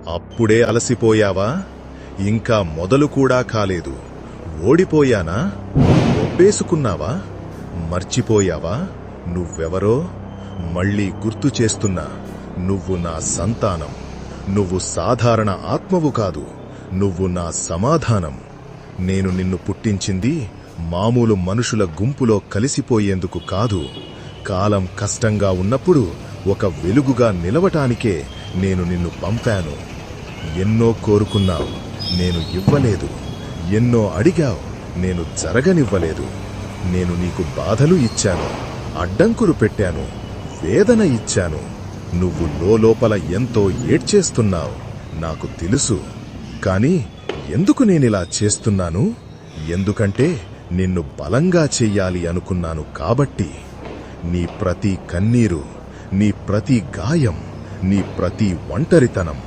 అప్పుడే అలసిపోయావా? ఇంకా మొదలు కూడా కాలేదు. ఓడిపోయానా? ఒప్పేసుకున్నావా? మర్చిపోయావా నువ్వెవరో? మళ్ళీ గుర్తు చేస్తున్నా, నువ్వు నా సంతానం. నువ్వు సాధారణ ఆత్మవు కాదు, నువ్వు నా సమాధానం. నేను నిన్ను పుట్టించింది మామూలు మనుషుల గుంపులో కలిసిపోయేందుకు కాదు. కాలం కష్టంగా ఉన్నప్పుడు ఒక వెలుగుగా నిలవటానికే నేను నిన్ను పంపాను. ఎన్నో కోరుకున్నావు, నేను ఇవ్వలేదు. ఎన్నో అడిగావు, నేను జరగనివ్వలేదు. నేను నీకు బాధలు ఇచ్చాను, అడ్డంకులు పెట్టాను, వేదన ఇచ్చాను. నువ్వు లోపల ఎంతో ఏడ్చేస్తున్నావు, నాకు తెలుసు. కాని ఎందుకు నేనిలా చేస్తున్నాను? ఎందుకంటే నిన్ను బలంగా చెయ్యాలి అనుకున్నాను కాబట్టి. నీ ప్రతి కన్నీరు, నీ ప్రతి గాయం, నీ ప్రతి ఒంటరితనం